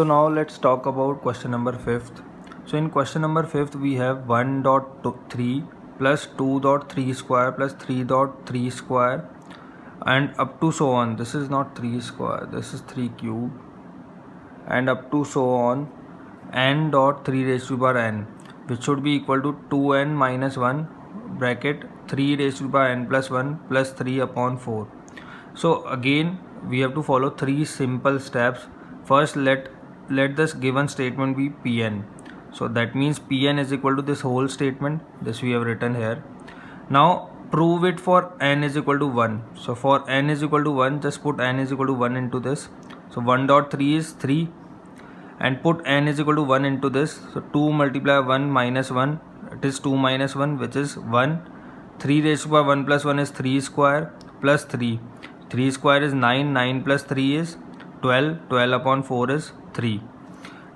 So now let's talk about question number 5th. So in question number 5th we have 1.3 plus 2.3 square plus 3.3 square and up to so on. This is not 3 square, this is 3 cube, and up to so on n dot 3 raised to the power n, which should be equal to 2n minus 1 bracket 3 raised to the power n plus 1 plus 3 upon 4. So again we have to follow 3 simple steps. First let this given statement be Pn. So that means Pn is equal to this whole statement, this we have written here. Now prove it for n is equal to 1. So for n is equal to 1, just put n is equal to 1 into this. So 1.3 is 3 and put n is equal to 1 into this. So 2 multiply 1 minus 1, it is 2 minus 1, which is 1. 3 raised to the power 1 plus 1 is 3 square plus 3. 3 square is 9, 9 plus 3 is 12, 12 upon 4 is 3.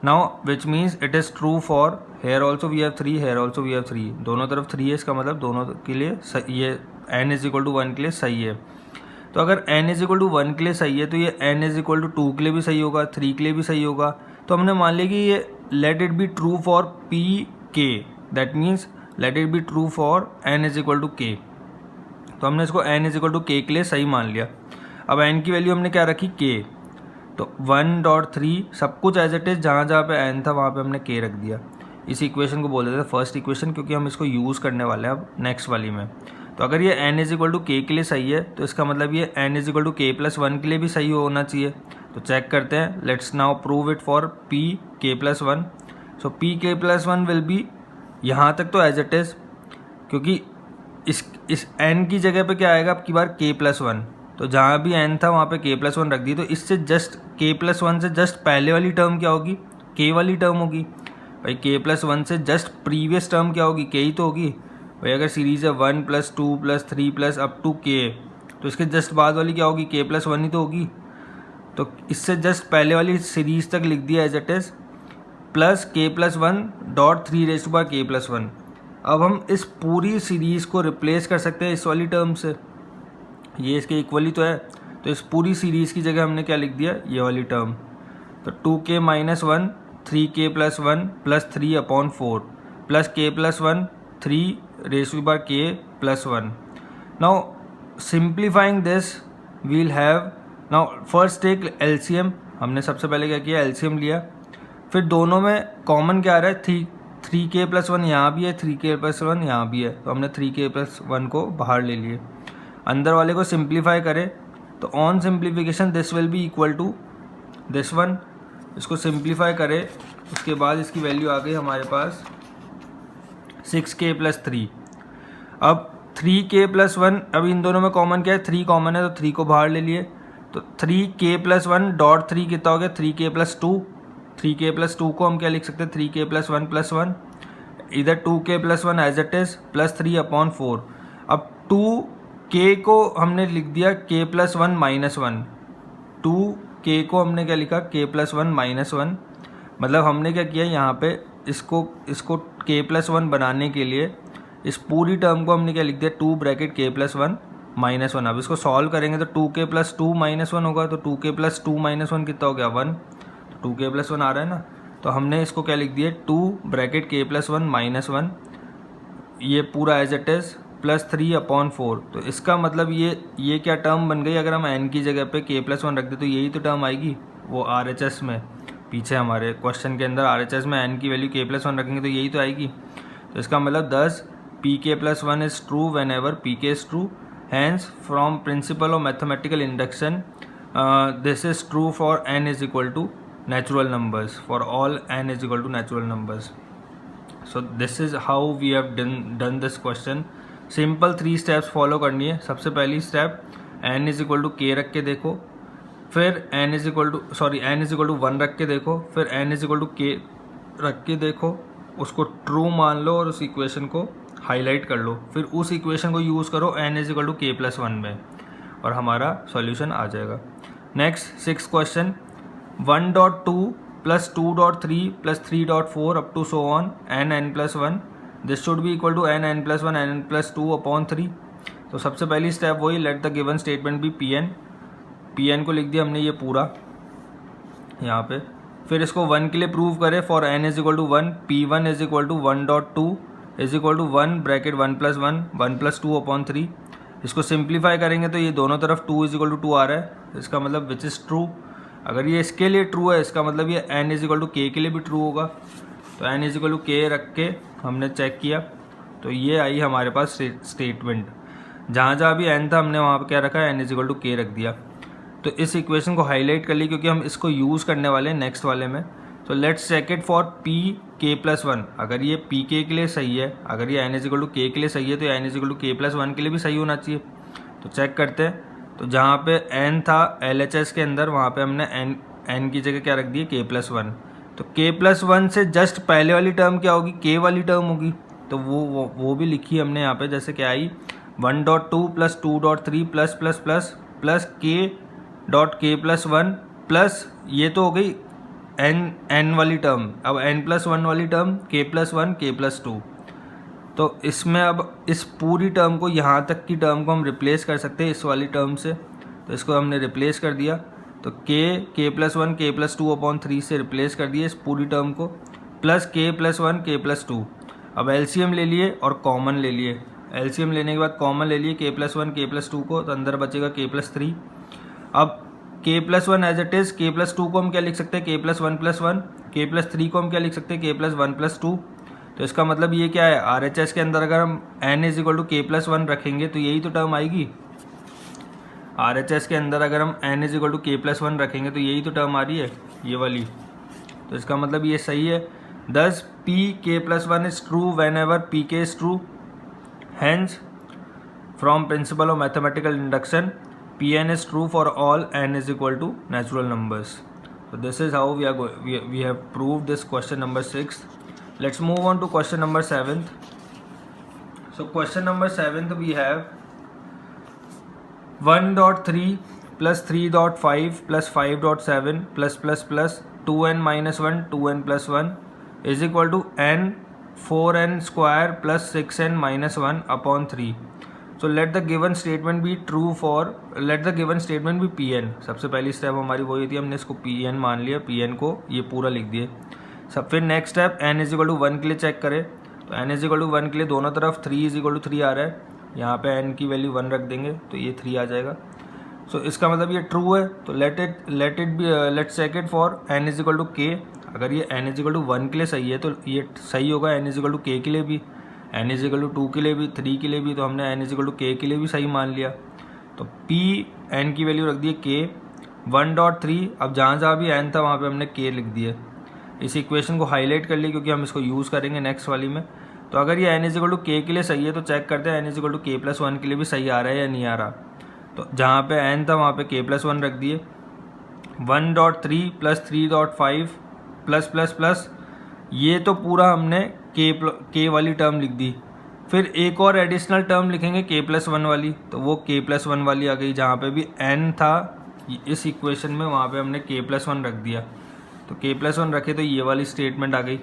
Now which means it is true for here also we have 3, here also we have 3. दोनों तरफ 3 है, इसका मतलब दोनों के लिए ये n is equal to 1 के लिए सही है. तो अगर n इज इक्वल टू 1 के लिए सही है तो ये n इज इक्वल टू 2 के लिए भी सही होगा, 3 के लिए भी सही होगा. तो हमने मान लिया कि ये let it be true for p k, that means let it be true for n is equal to k. तो हमने इसको n is equal to k के लिए सही मान लिया. अब n की वैल्यू हमने क्या रखी, k. तो 1.3 सब कुछ एज इट इज, जहाँ जहाँ पे n था वहाँ पे हमने k रख दिया. इस इक्वेशन को बोल देते हैं फर्स्ट इक्वेशन, क्योंकि हम इसको यूज़ करने वाले हैं अब नेक्स्ट वाली में. तो अगर ये n is equal to k के लिए सही है तो इसका मतलब ये n is equal to k plus 1 के लिए भी सही होना चाहिए. तो चेक करते हैं. Let's now prove it for p k plus 1. So p k plus 1 will be, यहाँ तक तो एज इट इज़, क्योंकि इस n की जगह पे क्या आएगा अब की बार k प्लस 1. तो जहाँ भी n था वहाँ पे k प्लस 1 रख दी. तो इससे जस्ट k प्लस 1 से जस्ट पहले वाली टर्म क्या होगी, k वाली टर्म होगी. भाई k प्लस 1 से जस्ट प्रीवियस टर्म क्या होगी, k ही तो होगी. भाई अगर सीरीज है 1 plus 2 plus 3 plus up to k, तो इसके जस्ट बाद वाली क्या होगी, k प्लस 1 ही तो होगी. तो इससे जस्ट पहले वाली सीरीज तक लिख दिया as it is plus k plus 1 dot 3 raise to power k plus 1. अब हम इस पूरी सीरीज़ को रिप्लेस कर सकते हैं इस वाली टर्म से. ये इसके इक्वली तो है, तो इस पूरी सीरीज़ की जगह हमने क्या लिख दिया, ये वाली टर्म. तो 2k minus 1 3k plus 1 plus 3 upon 4 plus k plus 1 3 raise to the power k plus 1. Now simplifying this will have, now first take LCM. हमने सबसे पहले क्या किया, एलसीएम लिया. फिर दोनों में कॉमन क्या आ रहा है, 3k प्लस 1 यहाँ भी है, 3k प्लस 1 यहाँ भी है. तो हमने 3k प्लस 1 को बाहर ले लिए. अंदर वाले को सिंप्लीफाई करें तो on simplification this will be equal to this one. इसको सिंप्लीफाई करें, उसके बाद इसकी वैल्यू आ गई हमारे पास 6k प्लस 3. अब 3k प्लस 1, अब इन दोनों में कॉमन क्या है, 3 कॉमन है तो 3 को बाहर ले लिए. तो 3k प्लस 1 डॉट 3 कितना हो गया, 3k प्लस 2. 3k प्लस 2 को हम क्या लिख सकते हैं, 3k प्लस 1 प्लस 1. इधर 2k plus 1 as it is plus 3 upon 4. अब 2k को हमने लिख दिया k प्लस 1 माइनस 1. 2k को हमने क्या लिखा, k प्लस 1 माइनस 1. मतलब हमने क्या किया यहाँ पे, इसको k प्लस 1 बनाने के लिए इस पूरी टर्म को हमने क्या लिख दिया, 2 ब्रैकेट k प्लस 1 माइनस 1. अब इसको सॉल्व करेंगे तो 2k प्लस 2 माइनस 1 होगा. तो 2k प्लस 2 माइनस 1 कितना हो गया, 1. तो 2k प्लस 1 आ रहा है ना. तो हमने इसको क्या लिख दिया, 2 ब्रैकेट k प्लस 1 माइनस 1, ये पूरा as it is plus 3 upon 4. तो इसका मतलब ये क्या टर्म बन गई, अगर हम n की जगह पे k प्लस 1 रख दे तो यही तो टर्म आएगी. वो RHS में पीछे हमारे क्वेश्चन के अंदर RHS में n की वैल्यू k प्लस 1 रखेंगे तो यही तो आएगी. तो इसका मतलब 10 pk plus 1 is true whenever pk is true. Hence from principle of mathematical induction this is true for n is equal to natural numbers, for all n is equal to natural numbers. So this is how we have done this question. Simple 3 steps follow करनी है. सबसे पहली step n is equal to k रख के देखो, फिर n is equal to 1 रख के देखो, फिर n is equal to k रख के देखो, उसको ट्रू मान लो और उस इक्वेशन को हाईलाइट कर लो. फिर उस इक्वेशन को यूज़ करो n is equal to k plus 1 में और हमारा सॉल्यूशन आ जाएगा. Next 6th question, 1.2 plus 2.3 plus 3.4 up to so on n plus 1. This should be equal to n plus 1 n plus 2 upon 3. तो सबसे पहली स्टेप वही, let the given statement be Pn. Pn को लिख दिया हमने ये पूरा यहाँ पे. फिर इसको 1 के लिए प्रूव करें for n is equal to 1, P1 is equal to 1.2 is equal to 1 bracket 1 plus 1 plus 2 upon 3। इसको सिंप्लीफाई करेंगे तो ये दोनों तरफ 2 इज इक्वल टू 2 आ रहा है, इसका मतलब विच इज़ ट्रू। अगर ये इसके लिए ट्रू है इसका मतलब ये n is equal to k के लिए भी ट्रू होगा। तो n is equal to k रख के हमने चेक किया तो ये आई हमारे पास स्टेटमेंट। जहाँ जहाँ भी n था हमने वहाँ पे क्या रखा है, n is equal to k रख दिया। तो इस इक्वेशन को हाईलाइट कर ली क्योंकि हम इसको यूज़ करने वाले हैं नेक्स्ट वाले में। तो let's check it for p k plus 1। अगर ये पी के लिए सही है, अगर ये n is equal to k के लिए सही है तो n is equal to k plus 1 के लिए भी सही होना चाहिए। तो चेक करते हैं। तो जहाँ पे n था LHS के अंदर वहाँ पे हमने n की जगह क्या रख दी, k प्लस 1। तो k प्लस 1 से जस्ट पहले वाली टर्म क्या होगी, k वाली टर्म होगी। तो वो भी लिखी हमने यहाँ पे, जैसे क्या आई 1.2 plus 2.3 plus plus plus plus k plus 1 plus ये तो हो गई n वाली टर्म। अब n प्लस 1 वाली term k plus 1 k plus 2। तो इसमें अब इस पूरी टर्म को, यहाँ तक की टर्म को हम रिप्लेस कर सकते हैं इस वाली टर्म से। तो इसको हमने रिप्लेस कर दिया। तो k plus 1 k plus 2 upon 3 से रिप्लेस कर दिया इस पूरी टर्म को, plus k plus 1 k plus 2। अब एलसीएम ले लिए और कॉमन ले लिए। एलसीएम लेने के बाद कॉमन ले लिए k प्लस 1 k प्लस 2 को, तो अंदर बचेगा k प्लस 3। अब k plus 1 as it is, k plus 2 को हम क्या लिख सकते हैं, k plus 1 plus 1। k plus 3 को हम क्या लिख सकते हैं, k प्लस 1 प्लस 2। तो इसका मतलब ये क्या है, RHS के अंदर अगर हम n is equal to k plus 1 रखेंगे तो यही तो टर्म आएगी। RHS के अंदर अगर हम n is equal to k plus 1 रखेंगे तो यही तो टर्म आ रही है, ये वाली। तो इसका मतलब ये सही है। This p k plus 1 is true whenever p k is true. Hence from principle of mathematical induction Pn is true for all n is equal to natural numbers. So this is how we have proved this question number 6. Let's move on to question number 7th. So question number 7th we have 1.3 plus 3.5 plus 5.7 plus 2n minus 1 2n plus 1 is equal to n 4n square plus 6n minus 1 upon 3. So let the given statement be true for, let the given statement be Pn. सबसे पहली step हमारी वही थी, हमने इसको Pn मान लिया, Pn को ये पूरा लिख दिए। सब फिर next step n is equal to 1 के लिए चेक करें। तो n इज इक्वल टू 1 के लिए दोनों तरफ 3 इज इक्वल टू 3 आ रहा है, यहाँ पे n की वैल्यू 1 रख देंगे तो ये 3 आ जाएगा। सो इसका मतलब ये ट्रू है। तो let's check it for n is equal to k। अगर ये n इज इक्वल टू 1 के लिए सही है तो ये सही होगा n is equal to k के लिए भी, n इज इक्वल टू 2 के लिए भी, 3 के लिए भी। तो हमने n is equal to k के लिए भी सही मान लिया। तो p n की वैल्यू रख दी k 1.3। अब जहाँ जहाँ भी n था वहाँ पे हमने k लिख दिए। इस इक्वेशन को हाईलाइट कर लिया क्योंकि हम इसको यूज़ करेंगे नेक्स्ट वाली में। तो अगर ये n is equal to k के लिए सही है तो चेक करते हैं n is equal to k plus 1 के लिए भी सही आ रहा है या नहीं आ रहा। तो जहाँ पे n था वहाँ पे k प्लस 1 रख दिए। 1.3 प्लस 3.5 प्लस प्लस प्लस ये तो पूरा हमने k वाली टर्म लिख दी। फिर एक और एडिशनल टर्म लिखेंगे k प्लस 1 वाली, तो वो k प्लस 1 वाली आ गई। जहाँ पे भी n था इस इक्वेशन में वहाँ पे हमने k प्लस 1 रख दिया। तो k प्लस 1 रखे तो ये वाली स्टेटमेंट आ गई।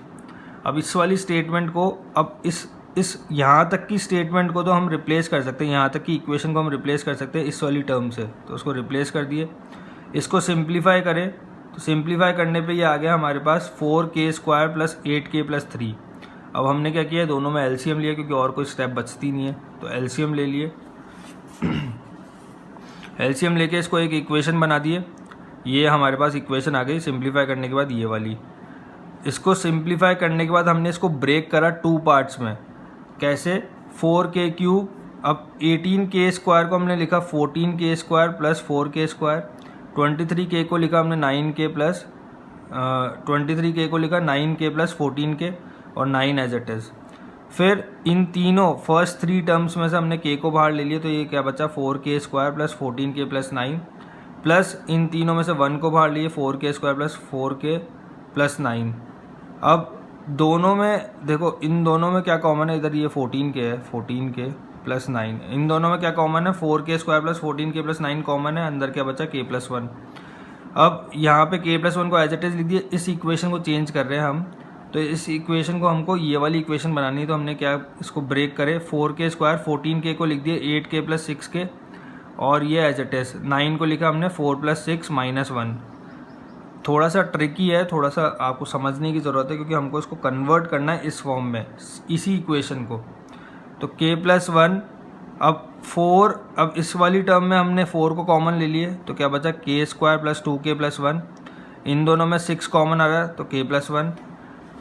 अब इस वाली स्टेटमेंट को, अब इस यहाँ तक की स्टेटमेंट को तो हम रिप्लेस कर सकते हैं, यहाँ तक की इक्वेशन को हम रिप्लेस कर सकते हैं इस वाली टर्म से। तो उसको रिप्लेस कर दिए। इसको सिंप्लीफाई करें तो सिंप्लीफाई करने पे ये आ गया हमारे पास 4k square plus 8k plus 3। अब हमने क्या किया, दोनों में एलसीएम लिया क्योंकि और कोई स्टेप बचती नहीं है। तो एलसीएम ले लिए। एलसीएम लेके इसको एक इक्वेशन बना दिए। ये हमारे पास इक्वेशन आ गई सिंप्लीफाई करने के बाद, ये वाली। इसको सिंप्लीफाई करने के बाद हमने इसको ब्रेक करा 2 पार्ट्स में। कैसे, 4k क्यूब। अब 18k स्क्वायर को हमने लिखा 14k square plus 4k square. 23k को लिखा हमने 9k प्लस 23k को लिखा 9k प्लस 14k और 9 एज इट इज़। फिर इन तीनों फर्स्ट 3 टर्म्स में से हमने k को बाहर ले लिया, तो ये क्या बचा 4k square plus 14k plus 9, plus इन तीनों में से 1 को बाहर लिए 4k square plus 4k plus 9। अब दोनों में देखो, इन दोनों में क्या कॉमन है, इधर ये 14k है, 14k प्लस 9। इन दोनों में क्या कॉमन है, 4k square plus 14k plus 9 common है। अंदर क्या बचा k प्लस 1। अब यहाँ पे k प्लस 1 को एज इट इज़ लिख दिए। इस इक्वेशन को चेंज कर रहे हैं हम। तो इस इक्वेशन को हमको ये वाली इक्वेशन बनानी है। तो हमने क्या, इसको ब्रेक करे, 4k स्क्वायर 14k को लिख दिए 8k प्लस 6k और ये एज इट इज़ 9 को लिखा हमने 4 प्लस 6 माइनस 1। थोड़ा सा ट्रिकी है, थोड़ा सा आपको समझने की ज़रूरत है, क्योंकि हमको इसको कन्वर्ट करना है इस फॉर्म में, इसी इक्वेशन को। तो k+1, अब 4, अब इस वाली टर्म में हमने 4 को कॉमन ले लिए, तो क्या बचा k² + 2k+1। इन दोनों में 6 कॉमन आ रहा है, तो k+1।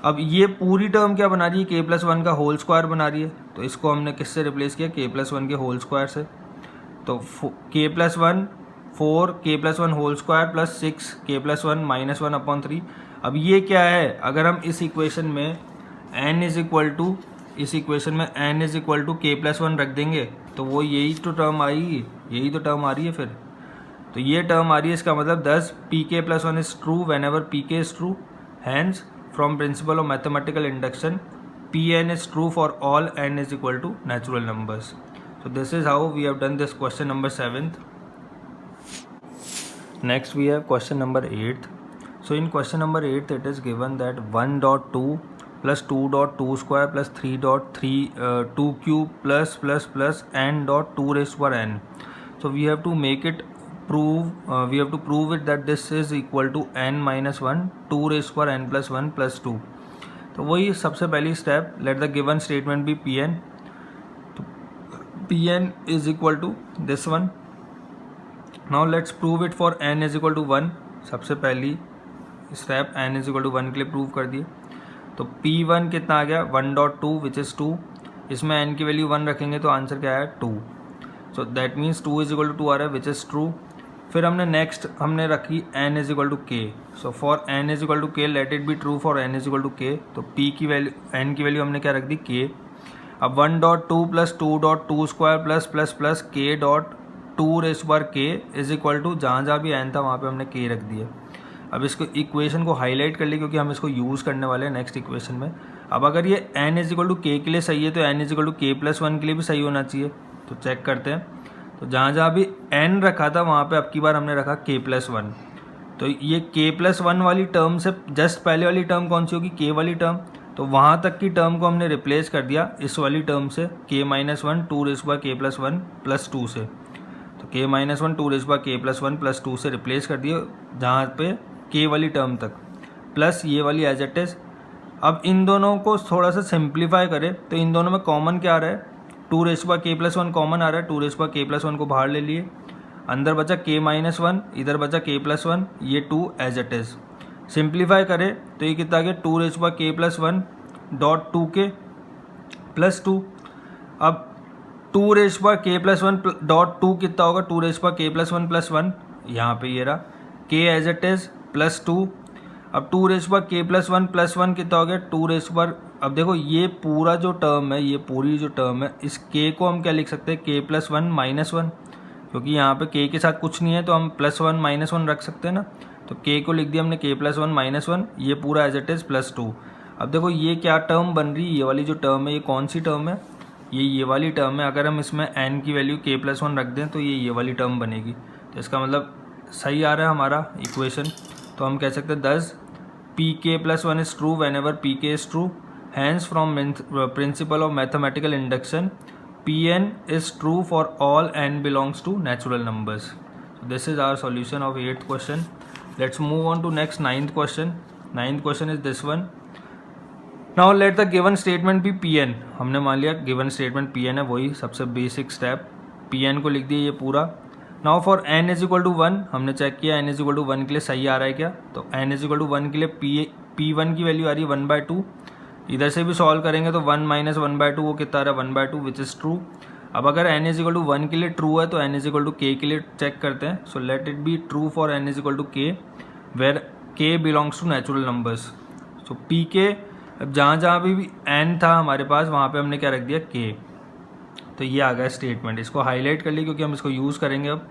अब ये पूरी टर्म क्या बना रही है, k+1 का होल स्क्वायर बना रही है, तो इसको हमने किससे रिप्लेस किया, k+1 के होल स्क्वायर से। तो k+1 4, k+1 whole square plus 6, k+1 -1/3। अब ये क्या है, अगर हम इस इक्वेशन में n is equal to k+1 रख देंगे, तो वो यही तो टर्म आएगी, यही तो टर्म आ रही है फिर। तो ये टर्म आ रही है, इसका मतलब 10 pk+1 is true whenever pk is true. Hence from principle of mathematical induction pn is true for all n is equal to natural numbers. So this is how we have done this question number 7th. Next we have question number 8th. So in question number 8th it is given that 1.2 plus 2.2 square plus 3.2 cube plus n.2 raised to power n. So we have to make it prove it that this is equal to n minus 1 2 raised to power n plus 1 plus 2. तो वही सबसे पहली step, let the given statement be Pn। तो Pn is equal to this one. Now let's prove it for n is equal to 1। सबसे पहली step n is equal to 1 के लिए prove कर दिए। तो P1 कितना आ गया, 1.2 विच इज़ 2। इसमें n की वैल्यू 1 रखेंगे तो आंसर क्या आया, 2। So that means 2 is equal to 2 आ रहा है, विच इज़ ट्रू। फिर हमने नेक्स्ट रखी n is equal to k। So for n is equal to k let it be true for n is equal to k। तो p की value, n की value हमने क्या रख दी, k। अब 1.2 plus 2.2 square plus k.2 raise पर k is equal to, जहाँ जहाँ भी n था वहाँ पे हमने k रख दिया। अब इसको इक्वेशन को हाईलाइट कर लिया, क्योंकि हम इसको यूज़ करने वाले हैं नेक्स्ट इक्वेशन में। अब अगर ये n is equal to k के लिए सही है, तो n is equal to k+1 के लिए भी सही होना चाहिए। तो चेक करते हैं। तो जहाँ जहाँ भी n रखा था वहाँ पे अब की बार हमने रखा k+1। तो ये k+1 वाली टर्म से जस्ट पहले वाली टर्म कौन सी होगी, k वाली टर्म। तो वहाँ तक की टर्म को हमने रिप्लेस कर दिया इस वाली टर्म से, k-1 2 rays bye k+1 plus 2 से। तो k-1 2 rays bye k+1 plus 2 से रिप्लेस कर दिए जहाँ पे k वाली टर्म तक, प्लस ये वाली एज इट इज़। अब इन दोनों को थोड़ा सा सिंप्लीफाई करें तो इन दोनों में कॉमन क्या आ रहा है, 2 रेज़ बाय k+1 कॉमन आ रहा है। 2 रेज़ बाय k+1 को बाहर ले लिए, अंदर बचा k-1, इधर बचा k+1, ये 2 एज इट इज़। सिंप्लीफाई करें तो ये कितना आ गया, 2 rays bye k+1 dot 2k plus 2। अब 2 रेज़ बाय k+1 डॉट 2 कितना होगा, 2 रेज़ बाय k+1 प्लस 1, यहाँ पे ये रहा k as it is plus 2। अब 2 रेज़ बाय k+1 प्लस 1 कितना हो गया, 2 रेज़ बाय, अब देखो ये पूरा जो टर्म है, ये पूरी जो टर्म है, इस k को हम क्या लिख सकते हैं, k+1 -1, क्योंकि यहाँ पे k के साथ कुछ नहीं है तो हम +1 -1 रख सकते हैं ना। तो k को लिख दिया हमने k+1 -1, ये पूरा एज इट इज़ प्लस 2। अब देखो ये क्या टर्म बन रही है, ये वाली जो टर्म है ये कौन सी टर्म है, ये वाली टर्म है। अगर हम इसमें n की वैल्यू k+1 रख दें तो ये वाली टर्म बनेगी। तो इसका मतलब सही आ रहा है हमारा इक्वेशन। तो हम कह सकते हैं 10 pk+1 is true whenever pk is true. Hence from principle of mathematical induction Pn is true for all n belongs to natural numbers. So this is our solution of 8th question. Let's move on to next 9th question. 9th question is this one. Now let the given statement be Pn. हमने मान लिया given statement Pn है, वही सबसे basic step. Pn को लिख दिया ये पूरा। Now for n is equal to 1, हमने चेक किया n is equal to 1 के लिए सही आ रहा है क्या। तो n is equal to 1 के लिए P1 की वैल्यू आ रही है 1/2। इधर से भी सॉल्व करेंगे तो 1 - 1/2 वो कितना आ रहा है, 1/2 विच इज़ ट्रू। अब अगर n इज इक्वल टू 1 के लिए ट्रू है तो n is equal to k के लिए चेक करते हैं। So let it be true for n is equal to k where k belongs to natural numbers. So pk, अब जहाँ जहाँ भी n था हमारे पास वहाँ पे हमने क्या रख दिया, k। तो ये आ गया स्टेटमेंट, इसको हाईलाइट कर लिया क्योंकि हम इसको यूज़ करेंगे अब।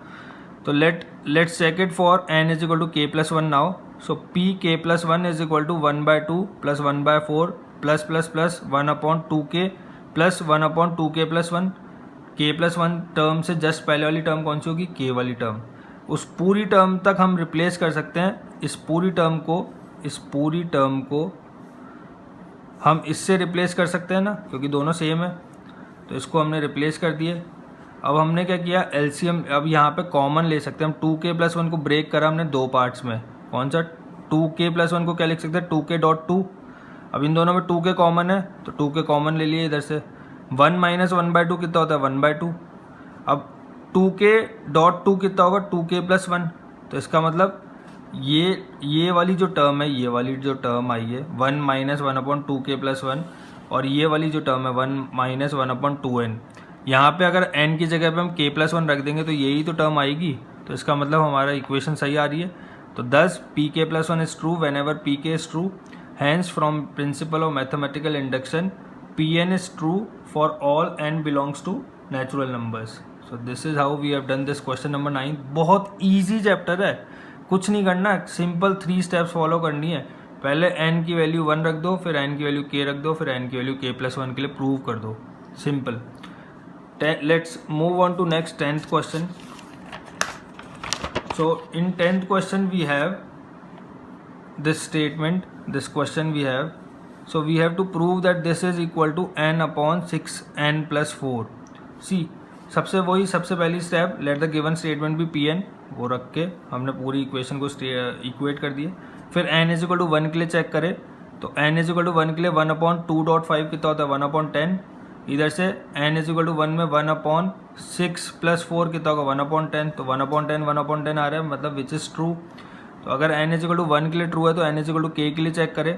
तो let's check it for n is equal to k+1 now. So pk+1 is equal to 1/2 plus 1/4 plus 1/2k plus 1/2k+1। k+1 term से जस्ट पहले वाली टर्म कौन सी होगी, k वाली टर्म। उस पूरी टर्म तक हम रिप्लेस कर सकते हैं। इस पूरी टर्म को हम इससे रिप्लेस कर सकते हैं ना, क्योंकि दोनों सेम है। तो इसको हमने रिप्लेस कर दिए। अब हमने क्या किया, एलसीएम अब यहाँ पे कॉमन ले सकते हैं हम। 2k+1 को ब्रेक करा हमने दो पार्ट्स में, कौन सा 2k+1 को क्या लिख सकते हैं 2k.2। अब इन दोनों में 2k कॉमन है तो 2k कॉमन ले लिए इधर से। 1 - 1/2 कितना होता है 1/2। अब 2k.2 कितना होगा 2k+1। तो इसका मतलब ये वाली जो टर्म है, ये वाली जो टर्म आई है 1 - 1/2k+1, और ये वाली जो टर्म है 1 - 1/2n, यहाँ पे अगर n की जगह पे हम k+1 रख देंगे तो यही तो टर्म आएगी। तो इसका मतलब हमारा इक्वेशन सही आ रही है। तो this pk+1 is true whenever pk is true, hence from principle of mathematical induction pn is true for all n belongs to natural numbers. So this is how we have done this question number 9। बहुत easy chapter है, कुछ नहीं करना, simple 3 steps follow करनी है। पहले n की value 1 रख दो, फिर n की वैल्यू k रख दो, फिर n की वैल्यू k+1 के लिए प्रूव कर दो, simple. Let's move on to next 10th question. So in 10th question we have this statement, this question we have. So we have to prove that this is equal to n/6n + 4. See, सबसे पहली step, let the given statement be Pn, वो रख के हमने पूरी equation को equate कर दिए। फिर n = 1 के लिए चेक करें तो n = 1 के लिए 1/2.5 कितना होता है 1/10। इधर से n = 1 में 1/6 + 4 कितना होगा 1/10। तो 1/10 आ रहा है, मतलब विच इज़ ट्रू। तो अगर n = 1 के लिए ट्रू है तो n = k के लिए चेक करें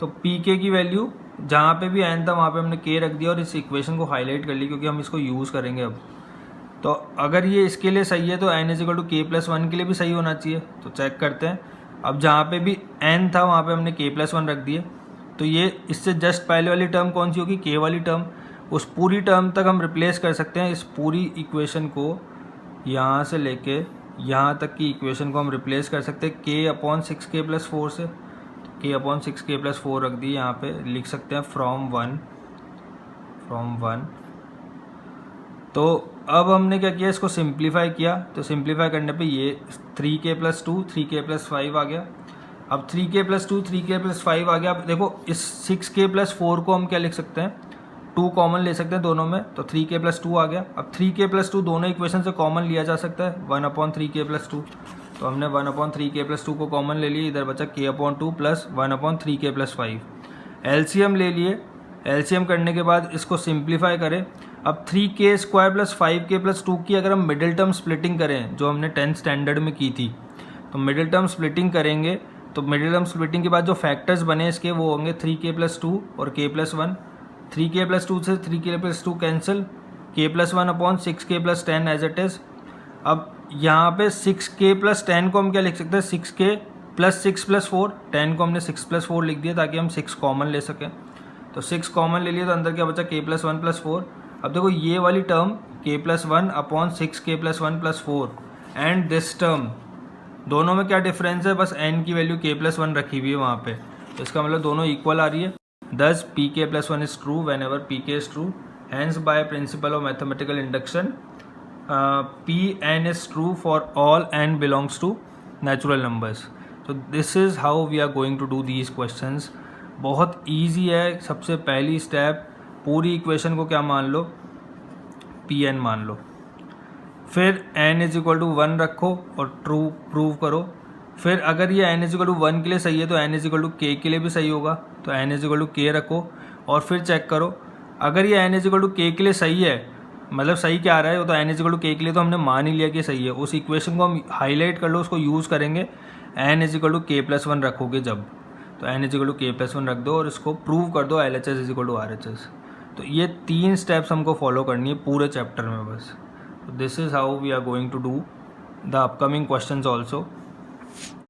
तो pk की वैल्यू जहाँ पे भी n था वहाँ पे हमने k रख दिया और इस इक्वेशन को हाईलाइट कर ली क्योंकि हम इसको यूज़ करेंगे अब। तो अगर ये इसके लिए सही है तो n = k+1 के लिए भी सही होना चाहिए। तो चेक करते हैं। अब जहाँ पे भी n था वहाँ पे हमने k+1 रख दिए, तो ये इससे जस्ट पहले वाली टर्म कौन सी होगी k वाली टर्म, उस पूरी टर्म तक हम रिप्लेस कर सकते हैं। इस पूरी इक्वेशन को यहाँ से लेके यहाँ तक की इक्वेशन को हम रिप्लेस कर सकते हैं k/6k + 4 से। k/6k + 4 रख दी, यहाँ पे लिख सकते हैं फ्रॉम 1। तो अब हमने क्या किया, इसको सिंप्लीफाई किया। तो सिंप्लीफाई करने पे ये 3k + 2 3k + 5 आ गया। अब 3k + 2 3k + 5 आ गया। अब देखो इस 6k + 4 को हम क्या लिख सकते हैं 2 कॉमन ले सकते हैं दोनों में, तो 3k + 2 आ गया। अब 3k + 2 दोनों इक्वेशन से कॉमन लिया जा सकता है 1/3k + 2। तो हमने 1/3k + 2 को कॉमन ले लिए, इधर बचा k/2 + 1/3k + 5। एलसीएम ले लिए, एलसीएम करने के बाद इसको सिंप्लीफाई करें। अब 3k² + 5k + 2 की अगर हम मिडिल टर्म स्प्लिटिंग करें जो हमने 10th स्टैंडर्ड में की थी, तो मिडिल टर्म स्प्लिटिंग करेंगे तो मिडिल टर्म स्प्लिटिंग के बाद जो फैक्टर्स बने इसके वो होंगे 3k + 2 और k+1। 3k + 2 से 3k + 2 cancel, k+1/6k + 10 as it is. अब यहाँ पे 6k + 10 को हम क्या लिख सकते हैं 6k + 6 + 4। 10 को हमने 6 + 4 लिख दिया ताकि हम 6 कॉमन ले सकें। तो 6 कॉमन ले लिए तो अंदर क्या बचा k+1 + 4। अब देखो ये वाली term k+1/6k + 1 + 4 and this term, दोनों में क्या डिफरेंस है, बस n की वैल्यू k+1 रखी हुई है वहाँ पे। तो इसका मतलब दोनों इक्वल आ रही है। Thus pk+1 is true whenever pk is true. Hence by principle of mathematical induction, Pn is true for all n belongs to natural numbers. So this is how we are going to do these questions. बहुत easy है। सबसे पहली step, पूरी equation को क्या मान लो Pn मान लो, फिर n = 1 रखो और ट्रू प्रूव करो। फिर अगर ये n = 1 के लिए सही है तो n = k के लिए भी सही होगा, तो n = k रखो और फिर चेक करो। अगर ये n = k के लिए सही है, मतलब सही क्या आ रहा है, तो n = k के लिए तो हमने मान ही लिया कि सही है। उस इक्वेशन को हम हाईलाइट कर लो, उसको यूज़ करेंगे n = k+1 रखोगे जब, तो n = k+1 रख दो और इसको प्रूव कर दो LHS = RHS। तो ये 3 स्टेप्स हमको फॉलो करनी है पूरे चैप्टर में बस। This is how we are going to do the upcoming questions also.